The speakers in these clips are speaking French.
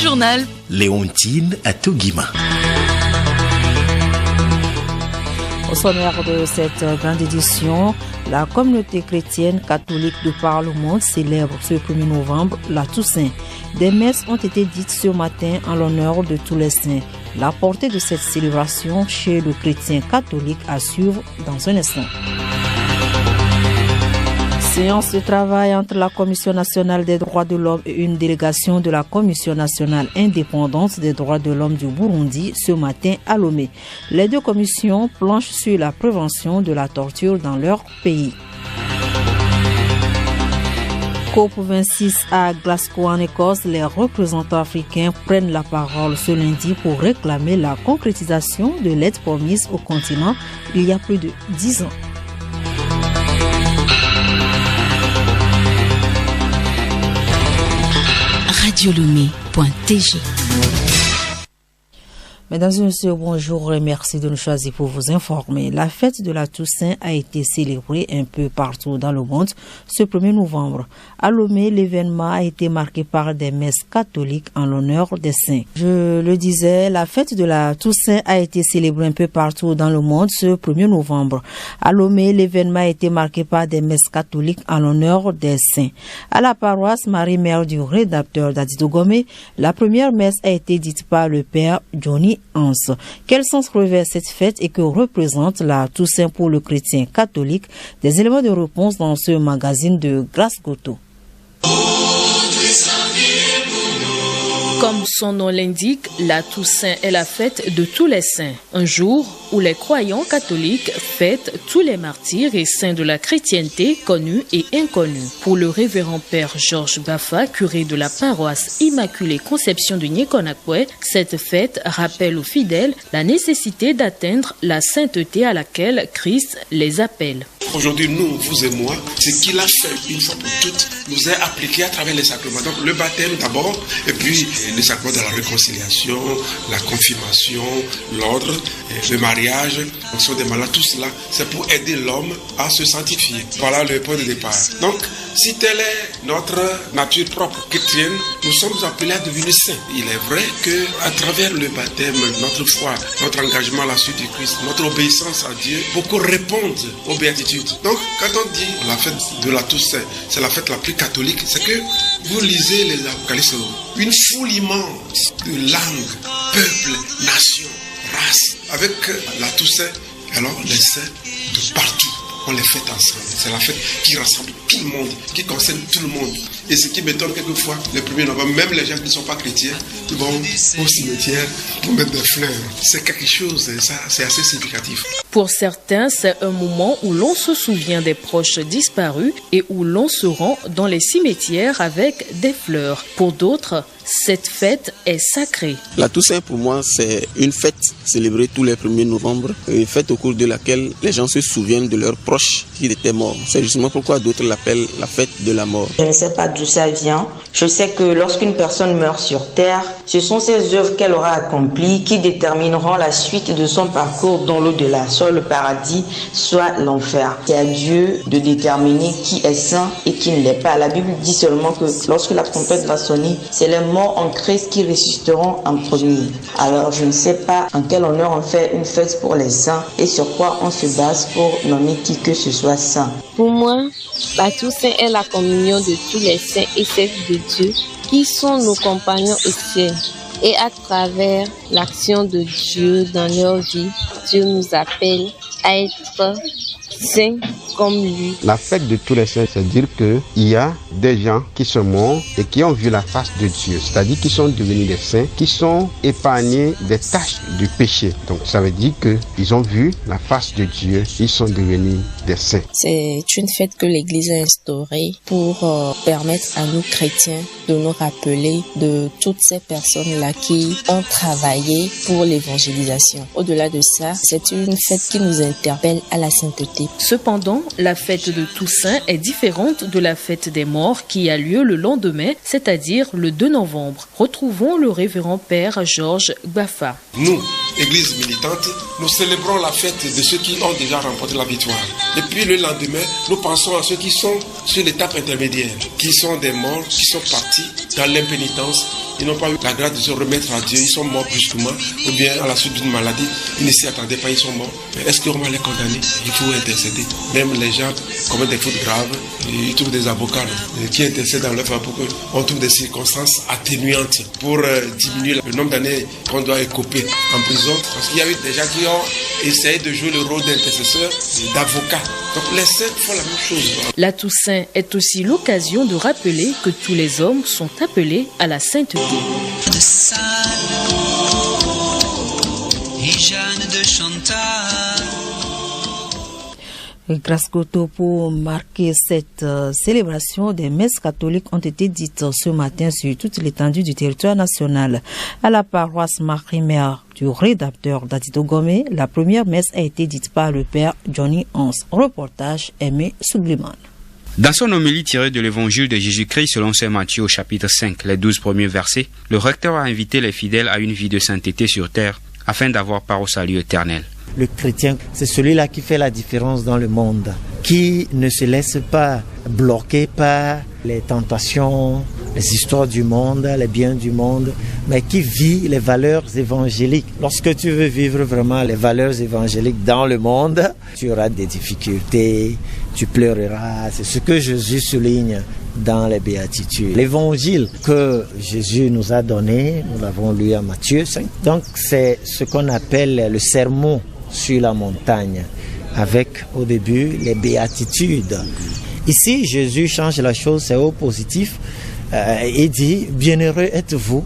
journal. Léontine Atogima. Au sommaire de cette grande édition, la communauté chrétienne catholique de par le monde célèbre ce 1er novembre la Toussaint. Des messes ont été dites ce matin en l'honneur de tous les saints. La portée de cette célébration chez le chrétien catholique à suivre dans un instant. Séance de travail entre la Commission nationale des droits de l'homme et une délégation de la Commission nationale indépendante des droits de l'homme du Burundi ce matin à Lomé. Les deux commissions planchent sur la prévention de la torture dans leur pays. COP26 à Glasgow en Écosse, les représentants africains prennent la parole ce lundi pour réclamer la concrétisation de l'aide promise au continent il y a plus de 10 ans. Radiolomé.tg. Mesdames et messieurs, bonjour et merci de nous choisir pour vous informer. La fête de la Toussaint a été célébrée un peu partout dans le monde ce 1er novembre. À Lomé, l'événement a été marqué par des messes catholiques en l'honneur des saints. Je le disais, la fête de la Toussaint a été célébrée un peu partout dans le monde ce 1er novembre. À Lomé, l'événement a été marqué par des messes catholiques en l'honneur des saints. À la paroisse Marie-Mère du rédacteur d'Adido Gomé, la première messe a été dite par le père Johnny Hans. Quel sens revêt cette fête et que représente la Toussaint pour le chrétien catholique? Des éléments de réponse dans ce magazine de Grâce Goto. Comme son nom l'indique, la Toussaint est la fête de tous les saints. Un jour où les croyants catholiques fêtent tous les martyrs et saints de la chrétienté connus et inconnus. Pour le révérend père Georges Baffa, curé de la paroisse Immaculée Conception de Nyekonakwe, cette fête rappelle aux fidèles la nécessité d'atteindre la sainteté à laquelle Christ les appelle. Aujourd'hui, nous, vous et moi, ce qu'il a fait une fois pour toutes nous est appliqué à travers les sacrements. Donc le baptême d'abord, et puis les sacrements de la réconciliation, la confirmation, l'ordre, le mariage, l'onction des malades, tout cela, c'est pour aider l'homme à se sanctifier. Voilà le point de départ. Donc, si telle est notre nature propre chrétienne, nous sommes appelés à devenir saints. Il est vrai qu'à travers le baptême, notre foi, notre engagement à la suite du Christ, notre obéissance à Dieu, beaucoup répondent aux béatitudes. Donc, quand on dit la fête de la Toussaint, c'est la fête la plus catholique, c'est que vous lisez les Apocalypses, une foule immense de langues, peuples, nations, races, avec la Toussaint, alors les saints de partout, on les fête ensemble. C'est la fête qui rassemble tout le monde, qui concerne tout le monde. Et ce qui m'étonne quelquefois, le 1er novembre, même les gens qui ne sont pas chrétiens, ils vont au cimetière pour mettre des fleurs. C'est quelque chose, ça, c'est assez significatif. Pour certains, c'est un moment où l'on se souvient des proches disparus et où l'on se rend dans les cimetières avec des fleurs. Pour d'autres, cette fête est sacrée. La Toussaint, pour moi, c'est une fête célébrée tous les 1er novembre, une fête au cours de laquelle les gens se souviennent de leurs proches qui étaient morts. C'est justement pourquoi d'autres l'appellent la fête de la mort. Je ne sais pas d'où ça vient. Je sais que lorsqu'une personne meurt sur terre, ce sont ses œuvres qu'elle aura accomplies qui détermineront la suite de son parcours dans l'au-delà, soit le paradis, soit l'enfer. C'est à Dieu de déterminer qui est saint et qui ne l'est pas. La Bible dit seulement que lorsque la trompette va sonner, c'est les morts en Christ qui ressusciteront en premier. Alors je ne sais pas en quel honneur on fait une fête pour les saints et sur quoi on se base pour nommer qui que ce soit saint. Pour moi, la Toussaint est la communion de tous les saints et saintes de Dieu qui sont nos compagnons au ciel. Et à travers l'action de Dieu dans leur vie, Dieu nous appelle à être saints comme lui. La fête de tous les saints, c'est dire qu'il y a des gens qui sont morts et qui ont vu la face de Dieu, c'est-à-dire qui sont devenus des saints, qui sont épargnés des tâches du péché. Donc ça veut dire qu'ils ont vu la face de Dieu, ils sont devenus des saints. C'est une fête que l'Église a instaurée pour permettre à nous chrétiens de nous rappeler de toutes ces personnes-là qui ont travaillé pour l'évangélisation. Au-delà de ça, c'est une fête qui nous interpelle à la sainteté. Cependant, la fête de Toussaint est différente de la fête des morts qui a lieu le lendemain, c'est-à-dire le 2 novembre. Retrouvons le révérend père Georges Baffa. Nous, église militante, nous célébrons la fête de ceux qui ont déjà remporté la victoire. Et puis le lendemain, nous pensons à ceux qui sont sur l'étape intermédiaire, qui sont des morts, qui sont partis dans l'impénitence. Ils n'ont pas eu la grâce de se remettre à Dieu, ils sont morts brusquement, ou bien à la suite d'une maladie, ils ne s'y attendaient pas, ils sont morts. Mais est-ce qu'on va les condamner? Il faut intercéder. Même les gens commettent des fautes graves, ils trouvent des avocats qui intercèdent dans leur faveur pour qu'on trouve des circonstances atténuantes pour diminuer le nombre d'années qu'on doit écoper en prison. Parce qu'il y a eu des gens qui ont essayé de jouer le rôle d'intercesseur, d'avocat. Donc les saints font la même chose. La Toussaint est aussi l'occasion de rappeler que tous les hommes sont appelés à la sainteté. De Salles et Jeanne de Chantal. Grâce pour marquer cette célébration, des messes catholiques ont été dites ce matin sur toute l'étendue du territoire national. À la paroisse Marie-Mère du rédacteur d'Adito Gomé, la première messe a été dite par le père Johnny Hans. Reportage Aimé Sougliman. Dans son homélie tirée de l'évangile de Jésus-Christ selon saint Matthieu au chapitre 5, les 12 premiers versets, le recteur a invité les fidèles à une vie de sainteté sur terre afin d'avoir part au salut éternel. Le chrétien, c'est celui-là qui fait la différence dans le monde, qui ne se laisse pas bloquer par les tentations, les histoires du monde, les biens du monde, mais qui vit les valeurs évangéliques. Lorsque tu veux vivre vraiment les valeurs évangéliques dans le monde, tu auras des difficultés, tu pleureras. C'est ce que Jésus souligne dans les béatitudes. L'évangile que Jésus nous a donné, nous l'avons lu à Matthieu 5. Donc c'est ce qu'on appelle le sermon sur la montagne, avec au début les béatitudes. Ici, Jésus change la chose, c'est au positif, et dit, bienheureux êtes-vous,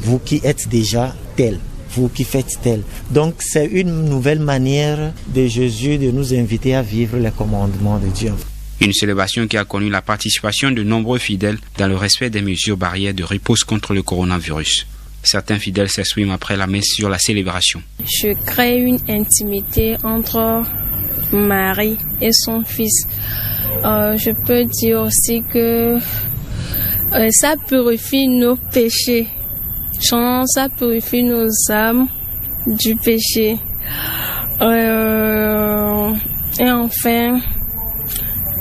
vous qui êtes déjà tel, vous qui faites tel. Donc c'est une nouvelle manière de Jésus de nous inviter à vivre les commandements de Dieu. Une célébration qui a connu la participation de nombreux fidèles dans le respect des mesures barrières de riposte contre le coronavirus. Certains fidèles s'expriment après la messe sur la célébration. Je crée une intimité entre Marie et son fils. Je peux dire aussi que ça purifie nos péchés. Ça purifie nos âmes du péché. Et enfin,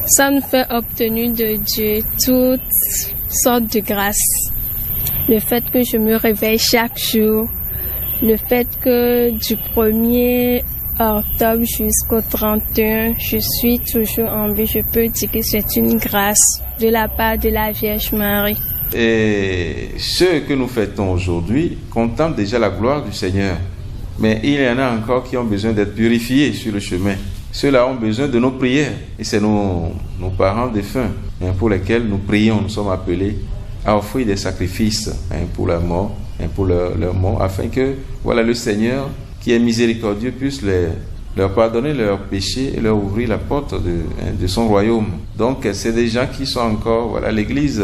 ça nous fait obtenir de Dieu toutes sortes de grâces. Le fait que je me réveille chaque jour, le fait que du 1er octobre jusqu'au 31, je suis toujours en vie, je peux dire que c'est une grâce de la part de la Vierge Marie. Et ce que nous fêtons aujourd'hui contemple déjà la gloire du Seigneur. Mais il y en a encore qui ont besoin d'être purifiés sur le chemin. Ceux-là ont besoin de nos prières. Et c'est nos parents défunts pour lesquels nous prions. Nous sommes appelés à offrir des sacrifices pour la mort, pour leur mort, afin que le Seigneur, qui est miséricordieux, puisse leur pardonner leurs péchés et leur ouvrir la porte de son royaume. Donc c'est des gens qui sont encore, l'Église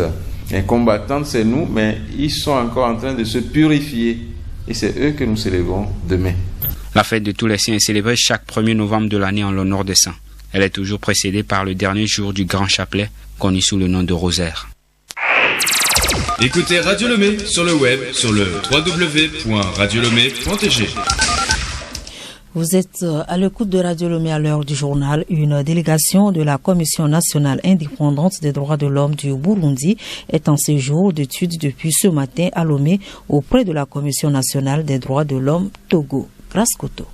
combattante, c'est nous, mais ils sont encore en train de se purifier. Et c'est eux que nous célébrons demain. La fête de tous les saints est célébrée chaque 1er novembre de l'année en l'honneur des saints. Elle est toujours précédée par le dernier jour du grand chapelet, connu sous le nom de rosaire. Écoutez Radio Lomé sur le web, sur le www.radiolomé.tg. Vous êtes à l'écoute de Radio Lomé à l'heure du journal. Une délégation de la Commission nationale indépendante des droits de l'homme du Burundi est en séjour d'études depuis ce matin à Lomé auprès de la Commission nationale des droits de l'homme Togo. Grâce Koto.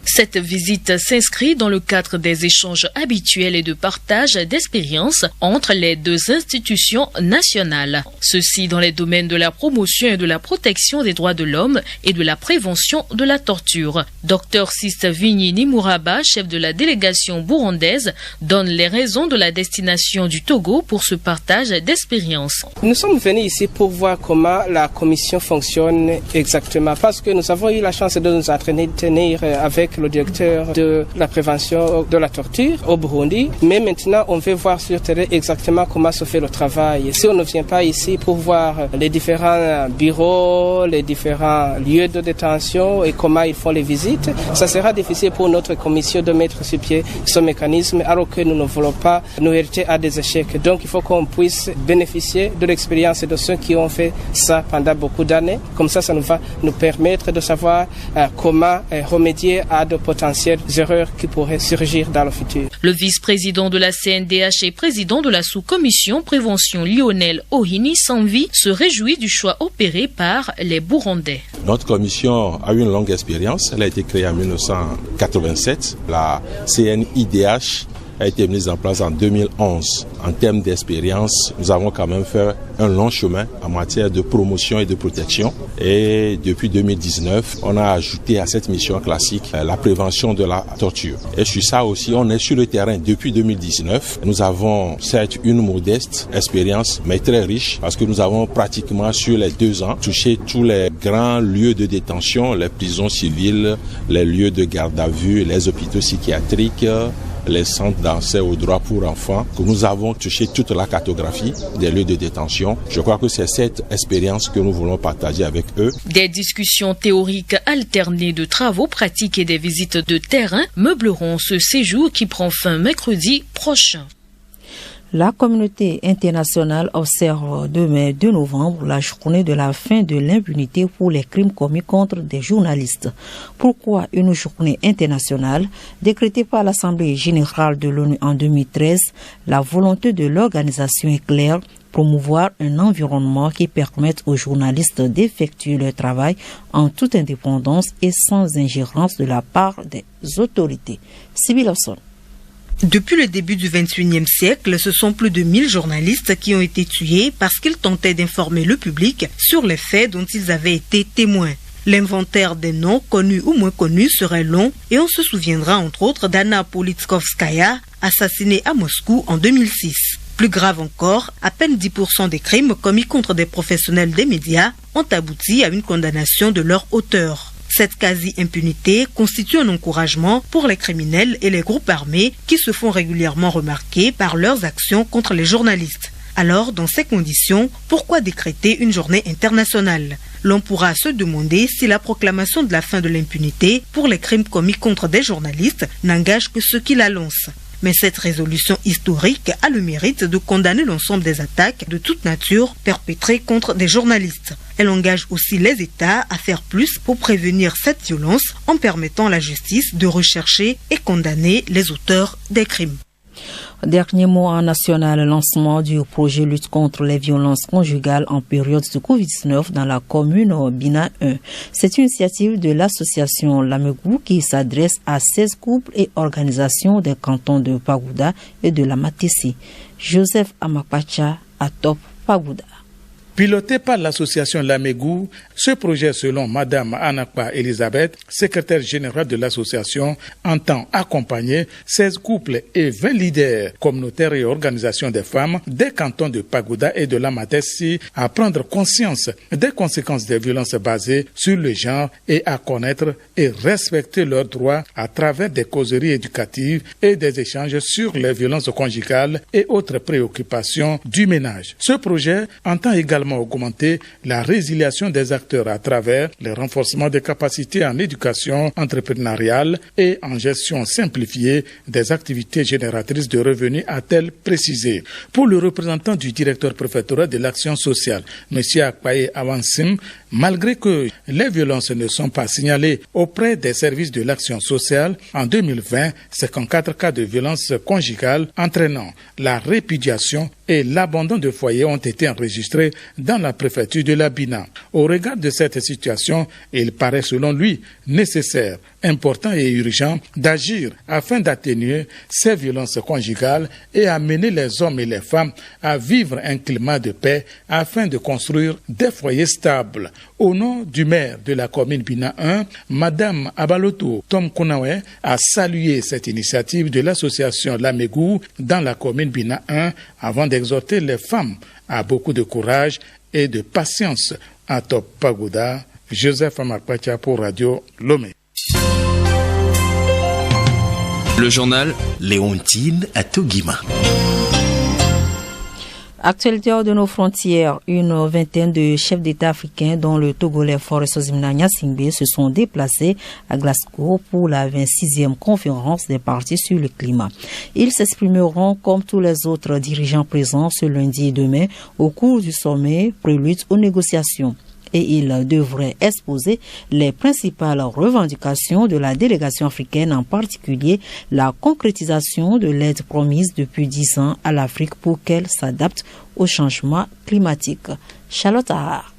Cette visite s'inscrit dans le cadre des échanges habituels et de partage d'expériences entre les deux institutions nationales. Ceci dans les domaines de la promotion et de la protection des droits de l'homme et de la prévention de la torture. Dr Siste Vigny Nimuraba, chef de la délégation burundaise, donne les raisons de la destination du Togo pour ce partage d'expériences. Nous sommes venus ici pour voir comment la commission fonctionne exactement, parce que nous avons eu la chance de nous entretenir avec avec le directeur de la prévention de la torture au Burundi. Mais maintenant, on veut voir sur le terrain exactement comment se fait le travail. Si on ne vient pas ici pour voir les différents bureaux, les différents lieux de détention et comment ils font les visites, ça sera difficile pour notre commission de mettre sur pied ce mécanisme alors que nous ne voulons pas nous hériter à des échecs. Donc il faut qu'on puisse bénéficier de l'expérience de ceux qui ont fait ça pendant beaucoup d'années. Comme ça nous va nous permettre de savoir comment remédier à de potentielles erreurs qui pourraient surgir dans le futur. Le vice-président de la CNDH et président de la sous-commission prévention Lionel Ohini Sanvi se réjouit du choix opéré par les Burundais. Notre commission a eu une longue expérience. Elle a été créée en 1987. La CNIDH a été mise en place en 2011. En termes d'expérience, nous avons quand même fait un long chemin en matière de promotion et de protection. Et depuis 2019, on a ajouté à cette mission classique la prévention de la torture. Et sur ça aussi, on est sur le terrain depuis 2019. Nous avons certes une modeste expérience, mais très riche, parce que nous avons pratiquement sur les 2 ans touché tous les grands lieux de détention, les prisons civiles, les lieux de garde à vue, les hôpitaux psychiatriques, les centres d'accès aux droits pour enfants, que nous avons touché toute la cartographie des lieux de détention. Je crois que c'est cette expérience que nous voulons partager avec eux. Des discussions théoriques alternées de travaux pratiques et des visites de terrain meubleront ce séjour qui prend fin mercredi prochain. La communauté internationale observe demain 2 novembre la journée de la fin de l'impunité pour les crimes commis contre des journalistes. Pourquoi une journée internationale? Décrétée par l'Assemblée générale de l'ONU en 2013, la volonté de l'organisation est claire: promouvoir un environnement qui permette aux journalistes d'effectuer leur travail en toute indépendance et sans ingérence de la part des autorités. Sybille Lawson. Depuis le début du XXIe siècle, ce sont plus de 1000 journalistes qui ont été tués parce qu'ils tentaient d'informer le public sur les faits dont ils avaient été témoins. L'inventaire des noms, connus ou moins connus, serait long et on se souviendra entre autres d'Anna Politkovskaya, assassinée à Moscou en 2006. Plus grave encore, à peine 10% des crimes commis contre des professionnels des médias ont abouti à une condamnation de leur auteur. Cette quasi-impunité constitue un encouragement pour les criminels et les groupes armés qui se font régulièrement remarquer par leurs actions contre les journalistes. Alors, dans ces conditions, pourquoi décréter une journée internationale? L'on pourra se demander si la proclamation de la fin de l'impunité pour les crimes commis contre des journalistes n'engage que ceux qui la lancent. Mais cette résolution historique a le mérite de condamner l'ensemble des attaques de toute nature perpétrées contre des journalistes. Elle engage aussi les États à faire plus pour prévenir cette violence en permettant à la justice de rechercher et condamner les auteurs des crimes. Dernier mois national, lancement du projet lutte contre les violences conjugales en période de Covid-19 dans la commune Bina 1. C'est une initiative de l'association Lamegou qui s'adresse à 16 couples et organisations des cantons de Pagouda et de la Matessi. Joseph Amapacha à Top Pagouda. Piloté par l'association Lamegou, ce projet, selon Madame Anakpa Elisabeth, secrétaire générale de l'association, entend accompagner 16 couples et 20 leaders communautaires et organisations des femmes des cantons de Pagouda et de la Matessi à prendre conscience des conséquences des violences basées sur le genre et à connaître et respecter leurs droits à travers des causeries éducatives et des échanges sur les violences conjugales et autres préoccupations du ménage. Ce projet entend également augmenter la résiliation des acteurs à travers le renforcement des capacités en éducation entrepreneuriale et en gestion simplifiée des activités génératrices de revenus, a-t-elle précisé. Pour le représentant du directeur préfectoral de l'action sociale, M. Akpaye Avansim, malgré que les violences ne sont pas signalées auprès des services de l'action sociale, en 2020, 54 cas de violence conjugale entraînant la répudiation et l'abandon de foyers ont été enregistrés dans la préfecture de la Bina. Au regard de cette situation, il paraît selon lui nécessaire, important et urgent d'agir afin d'atténuer ces violences conjugales et amener les hommes et les femmes à vivre un climat de paix afin de construire des foyers stables. Au nom du maire de la commune Bina 1, Madame Abaloto Tom Kounawe a salué cette initiative de l'association Lamegou dans la commune Bina 1 avant d'exhorter les femmes à beaucoup de courage et de patience. À Top Pagouda, Joseph Amakpacha pour Radio Lomé. Le journal Léontine Atogima. Actualité hors de nos frontières, une vingtaine de chefs d'État africains dont le Togolais Faure Sozimna Gnassingbé se sont déplacés à Glasgow pour la 26e conférence des partis sur le climat. Ils s'exprimeront comme tous les autres dirigeants présents ce lundi et demain au cours du sommet prélude aux négociations. Et il devrait exposer les principales revendications de la délégation africaine, en particulier la concrétisation de l'aide promise depuis 10 ans à l'Afrique pour qu'elle s'adapte au changement climatique. Charlotte Ahar.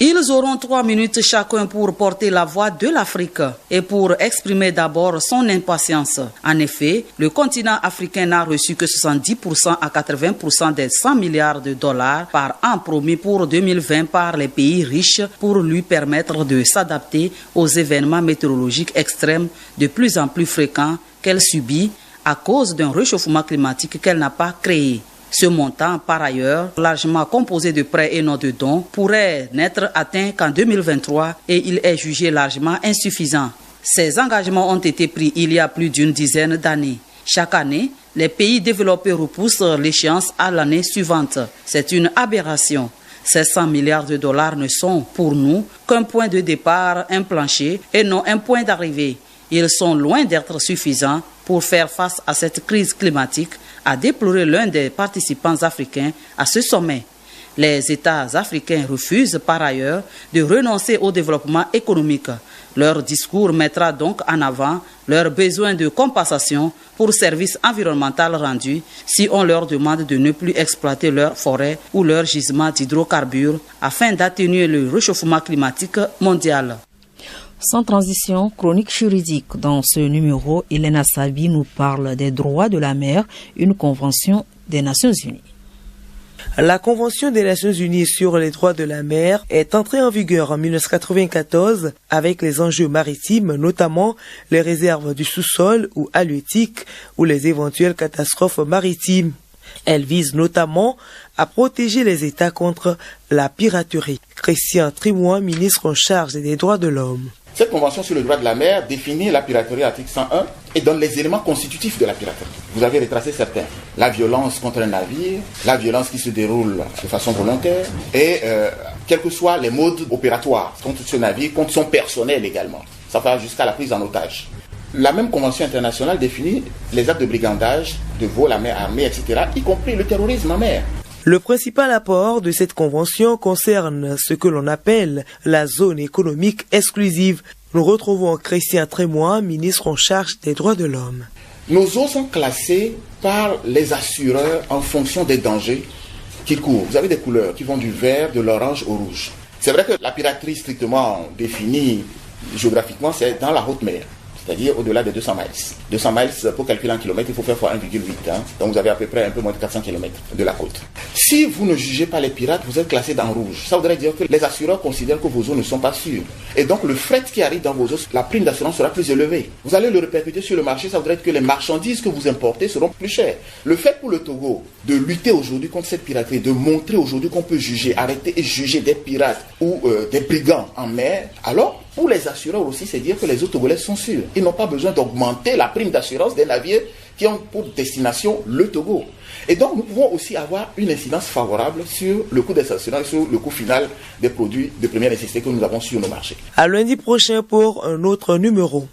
Ils auront 3 minutes chacun pour porter la voix de l'Afrique et pour exprimer d'abord son impatience. En effet, le continent africain n'a reçu que 70% à 80% des 100 milliards de dollars par an promis pour 2020 par les pays riches pour lui permettre de s'adapter aux événements météorologiques extrêmes de plus en plus fréquents qu'elle subit à cause d'un réchauffement climatique qu'elle n'a pas créé. Ce montant, par ailleurs, largement composé de prêts et non de dons, pourrait n'être atteint qu'en 2023 et il est jugé largement insuffisant. Ces engagements ont été pris il y a plus d'une dizaine d'années. Chaque année, les pays développés repoussent l'échéance à l'année suivante. C'est une aberration. Ces 100 milliards de dollars ne sont pour nous qu'un point de départ, un plancher et non un point d'arrivée. Ils sont loin d'être suffisants pour faire face à cette crise climatique, a déploré l'un des participants africains à ce sommet. Les États africains refusent par ailleurs de renoncer au développement économique. Leur discours mettra donc en avant leur besoin de compensation pour services environnementaux rendus si on leur demande de ne plus exploiter leurs forêts ou leurs gisements d'hydrocarbures afin d'atténuer le réchauffement climatique mondial. Sans transition, chronique juridique. Dans ce numéro, Elena Sabi nous parle des droits de la mer, une convention des Nations Unies. La Convention des Nations Unies sur les droits de la mer est entrée en vigueur en 1994 avec les enjeux maritimes, notamment les réserves du sous-sol ou halieutiques ou les éventuelles catastrophes maritimes. Elle vise notamment à protéger les États contre la piraterie. Christian Trimois, ministre en charge des droits de l'homme. Cette convention sur le droit de la mer définit la piraterie à l'article 101 et donne les éléments constitutifs de la piraterie. Vous avez retracé certains. La violence contre un navire, la violence qui se déroule de façon volontaire et quels que soient les modes opératoires contre ce navire, contre son personnel également. Ça va jusqu'à la prise en otage. La même convention internationale définit les actes de brigandage, de vol à main armée, etc., y compris le terrorisme en mer. Le principal apport de cette convention concerne ce que l'on appelle la zone économique exclusive. Nous retrouvons Christian Trémois, ministre en charge des droits de l'homme. Nos eaux sont classées par les assureurs en fonction des dangers qu'ils courent. Vous avez des couleurs qui vont du vert, de l'orange au rouge. C'est vrai que la piraterie strictement définie géographiquement, c'est dans la haute mer. C'est-à-dire au-delà de 200 miles. 200 miles, pour calculer en kilomètres, il faut faire fois 1,8. Donc vous avez à peu près un peu moins de 400 km de la côte. Si vous ne jugez pas les pirates, vous êtes classé dans rouge. Ça voudrait dire que les assureurs considèrent que vos eaux ne sont pas sûres. Et donc le fret qui arrive dans vos eaux, la prime d'assurance sera plus élevée. Vous allez le répercuter sur le marché, ça voudrait dire que les marchandises que vous importez seront plus chères. Le fait pour le Togo de lutter aujourd'hui contre cette piraterie, de montrer aujourd'hui qu'on peut juger, arrêter et juger des pirates ou des brigands en mer, alors pour les assureurs aussi, c'est dire que les eaux togolaises sont sûres. Ils n'ont pas besoin d'augmenter la prime d'assurance des navires qui ont pour destination le Togo. Et donc, nous pouvons aussi avoir une incidence favorable sur le coût des assurances, sur le coût final des produits de première nécessité que nous avons sur nos marchés. À lundi prochain pour un autre numéro.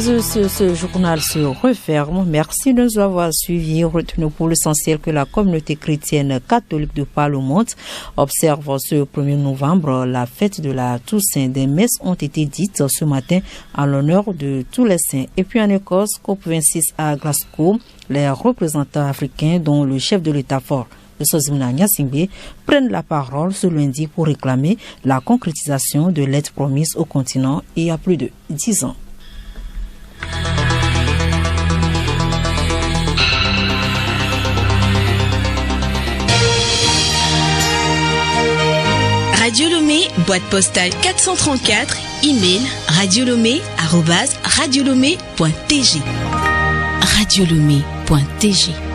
Ce journal se referme. Merci de nous avoir suivis. Retenez pour l'essentiel que la communauté chrétienne catholique de Parlement observe ce 1er novembre la fête de la Toussaint. Des messes ont été dites ce matin en l'honneur de tous les saints. Et puis en Écosse, COP26 à Glasgow, les représentants africains dont le chef de l'État fort Sozimna Gnassingbé prennent la parole ce lundi pour réclamer la concrétisation de l'aide promise au continent il y a plus de 10 ans. Radio Lomé, boîte postale 434, Email radiolomé@radiolomé.tg. radiolomé.tg